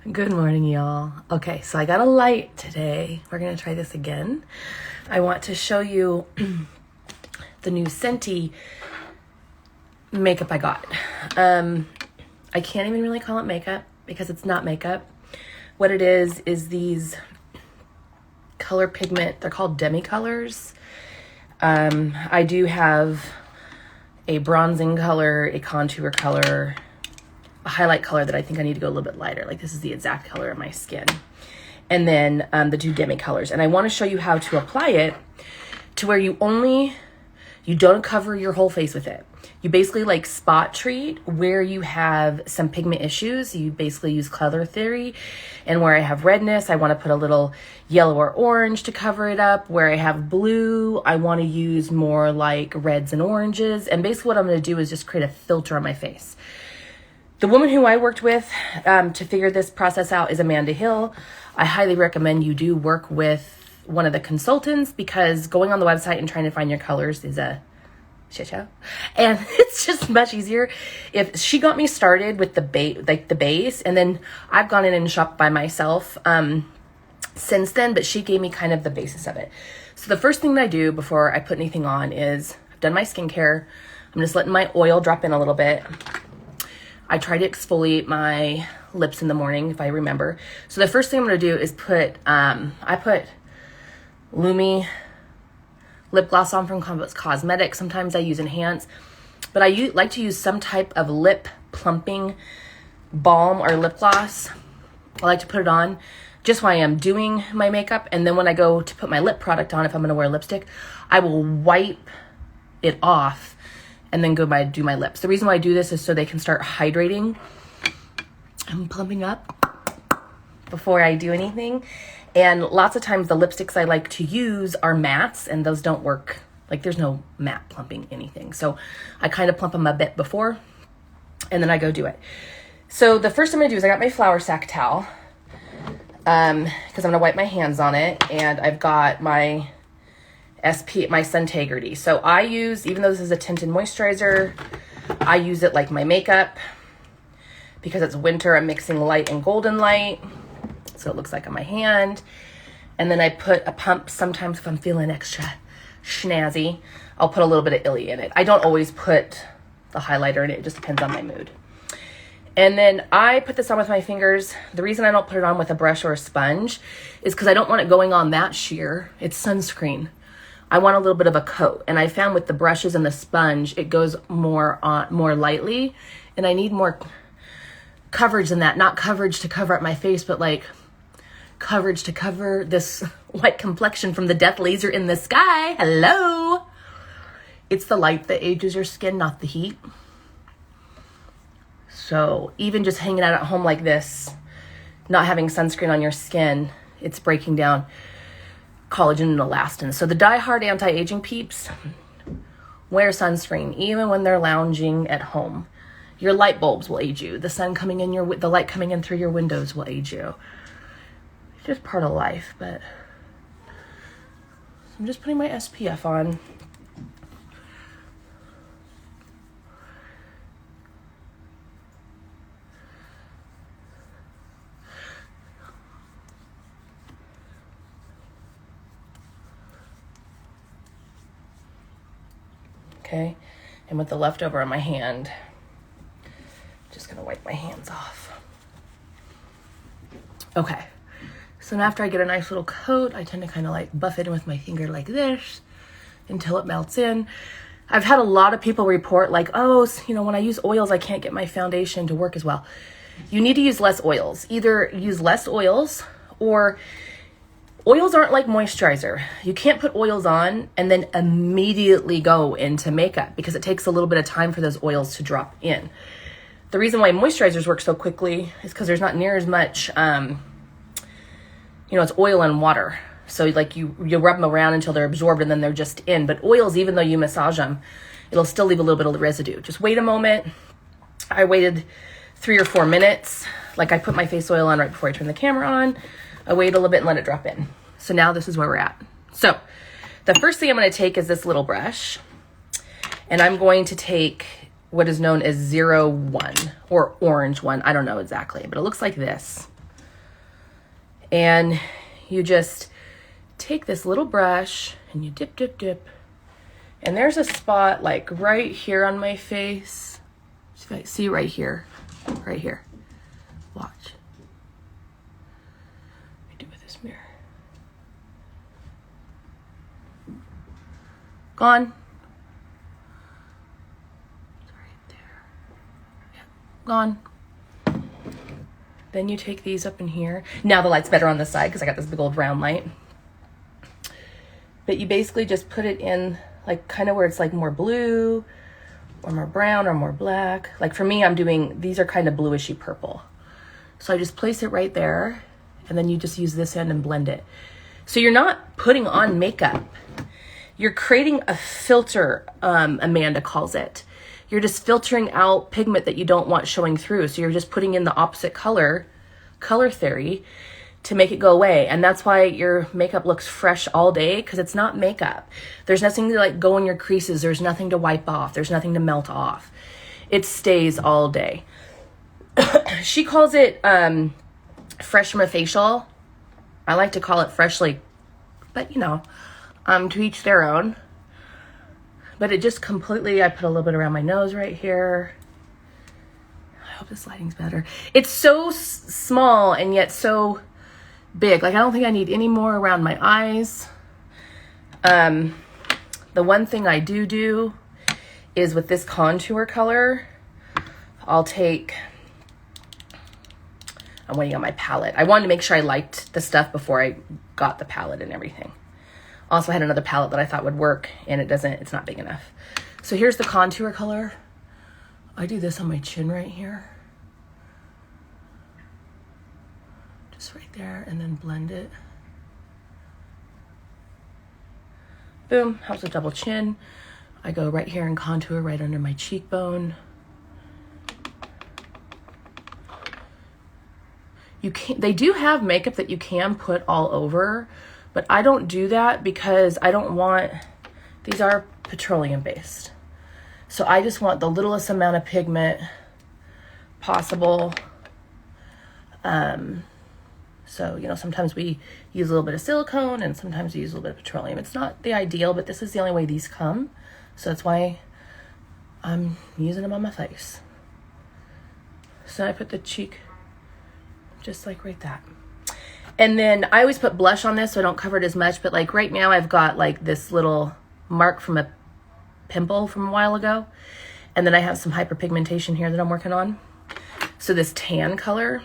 Good morning, y'all. Okay, so I got a light today. We're gonna try this again. I want to show you the new Senti makeup I got. I can't even really call it makeup because it's not makeup. What it is these color pigment, they're called Demi colors. I do have a bronzing color, a contour color, a highlight color that I think I need to go a little bit lighter. Like this is the exact color of my skin. And then the two Demi colors. And I want to show you how to apply it to where you don't cover your whole face with it. You basically like spot treat where you have some pigment issues. You basically use color theory. And where I have redness, I want to put a little yellow or orange to cover it up. Where I have blue, I want to use more like reds and oranges. And basically what I'm going to do is just create a filter on my face. The woman who I worked with to figure this process out is Amanda Hill. I highly recommend you do work with one of the consultants because going on the website and trying to find your colors is a shit show. And it's just much easier. If she got me started with the base, and then I've gone in and shopped by myself since then, but she gave me kind of the basis of it. So the first thing that I do before I put anything on is I've done my skincare. I'm just letting my oil drop in a little bit. I try to exfoliate my lips in the morning if I remember. So the first thing I'm going to do is I put Lumi lip gloss on from Cosmetics. Sometimes I use Enhance, but I like to use some type of lip plumping balm or lip gloss. I like to put it on just while I'm doing my makeup. And then when I go to put my lip product on, if I'm going to wear lipstick, I will wipe it off and then do my lips. The reason why I do this is so they can start hydrating and plumping up before I do anything. And lots of times the lipsticks I like to use are mattes, and those don't work. Like there's no matte plumping anything. So I kind of plump them a bit before, and then I go do it. So the first thing I'm gonna do is I got my flour sack towel, because I'm gonna wipe my hands on it, and I've got my my Suntegrity. So I use, even though this is a tinted moisturizer, I use it like my makeup because it's winter. I'm mixing light and golden light, so it looks like on my hand. And then I put a pump. Sometimes if I'm feeling extra snazzy, I'll put a little bit of Illy in it. I don't always put the highlighter in it. It just depends on my mood. And then I put this on with my fingers. The reason I don't put it on with a brush or a sponge is because I don't want it going on that sheer. It's sunscreen. I want a little bit of a coat. And I found with the brushes and the sponge, it goes more lightly. And I need more coverage than that. Not coverage to cover up my face, but like coverage to cover this white complexion from the death laser in the sky. Hello. It's the light that ages your skin, not the heat. So even just hanging out at home like this, not having sunscreen on your skin, it's breaking down collagen and elastin. So the die-hard anti-aging peeps wear sunscreen even when they're lounging at home. Your light bulbs will age you. The sun coming in the light coming in through your windows will age you. It's just part of life. But I'm just putting my SPF on. Okay, and with the leftover on my hand, just gonna wipe my hands off. Okay, so now after I get a nice little coat, I tend to kind of like buff it in with my finger like this until it melts in. I've had a lot of people report like, oh, when I use oils, I can't get my foundation to work as well. You need to use less oils. Either use less oils, or oils aren't like moisturizer. You can't put oils on and then immediately go into makeup because it takes a little bit of time for those oils to drop in. The reason why moisturizers work so quickly is because there's not near as much, it's oil and water. So like you rub them around until they're absorbed and then they're just in. But oils, even though you massage them, it'll still leave a little bit of residue. Just wait a moment. I waited 3 or 4 minutes. Like I put my face oil on right before I turned the camera on. I wait a little bit and let it drop in. So now this is where we're at. So the first thing I'm going to take is this little brush, and I'm going to take what is known as 01 or orange one. I don't know exactly, but it looks like this. And you just take this little brush and you dip, dip, dip. And there's a spot like right here on my face. See right here, right here. Watch. Let me do it with this mirror. Gone. It's right there. Yeah, gone. Then you take these up in here. Now the light's better on this side because I got this big old round light. But you basically just put it in like kind of where it's like more blue or more brown or more black. Like for me, I'm doing, these are kind of bluishy purple. So I just place it right there and then you just use this end and blend it. So you're not putting on makeup. You're creating a filter, Amanda calls it. You're just filtering out pigment that you don't want showing through. So you're just putting in the opposite color theory to make it go away. And that's why your makeup looks fresh all day, because it's not makeup. There's nothing to like go in your creases. There's nothing to wipe off. There's nothing to melt off. It stays all day. She calls it fresh from a facial. I like to call it freshly, but you know, to each their own. But it just completely, I put a little bit around my nose right here. I hope this lighting's better. It's so small and yet so big. Like I don't think I need any more around my eyes. The one thing I do is with this contour color, I'll take, I'm waiting on my palette. I wanted to make sure I liked the stuff before I got the palette and everything. Also, I had another palette that I thought would work, and it's not big enough. So here's the contour color. I do this on my chin right here. Just right there, and then blend it. Boom, helps with double chin. I go right here and contour right under my cheekbone. They do have makeup that you can put all over, but I don't do that because I don't want, these are petroleum based. So I just want the littlest amount of pigment possible. So, you know, sometimes we use a little bit of silicone and sometimes we use a little bit of petroleum. It's not the ideal, but this is the only way these come. So that's why I'm using them on my face. So I put the cheek just like right that. And then I always put blush on this so I don't cover it as much. But like right now I've got like this little mark from a pimple from a while ago. And then I have some hyperpigmentation here that I'm working on. So this tan color,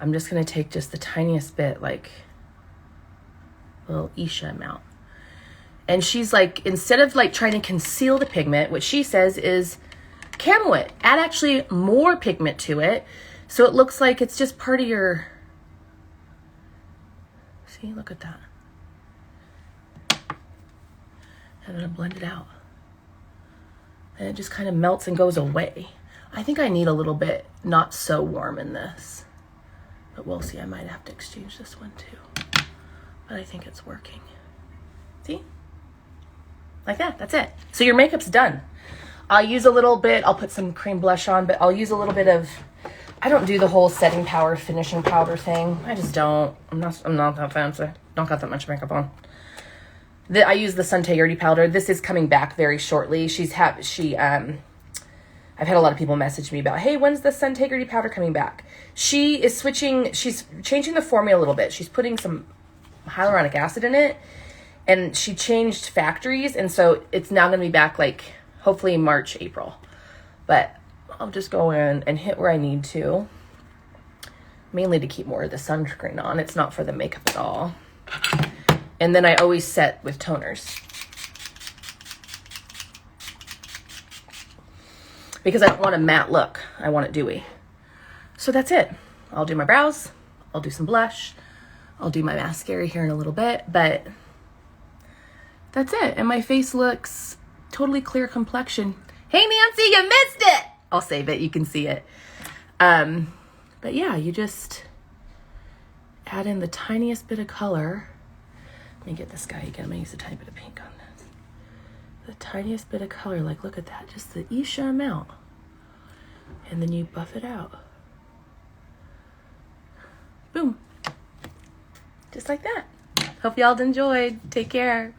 I'm just going to take just the tiniest bit, like a little Isha amount. And she's like, instead of like trying to conceal the pigment, what she says is camo it. Add actually more pigment to it. So it looks like it's just part of your, see, look at that. And then I blend it out. And it just kind of melts and goes away. I think I need a little bit not so warm in this. But we'll see, I might have to exchange this one too. But I think it's working. See? Like that, that's it. So your makeup's done. I'll use a little bit, I'll put some cream blush on, but I'll use a little bit of, I don't do the whole setting powder, finishing powder thing. I just don't. I'm not that fancy. Don't got that much makeup on. I use the Seint Demi powder. This is coming back very shortly. I've had a lot of people message me about, hey, when's the Seint Demi powder coming back? She's changing the formula a little bit. She's putting some hyaluronic acid in it, and she changed factories, and so it's now going to be back like hopefully March, April. But I'll just go in and hit where I need to, mainly to keep more of the sunscreen on. It's not for the makeup at all. And then I always set with toners, because I don't want a matte look. I want it dewy. So that's it. I'll do my brows. I'll do some blush. I'll do my mascara here in a little bit, but that's it. And my face looks totally clear complexion. Hey, Nancy, you missed it. I'll save it. You can see it. But yeah, you just add in the tiniest bit of color. Let me get this guy again. I'm going to use a tiny bit of pink on this. The tiniest bit of color, like look at that. Just the Isha amount. And then you buff it out. Boom. Just like that. Hope y'all enjoyed. Take care.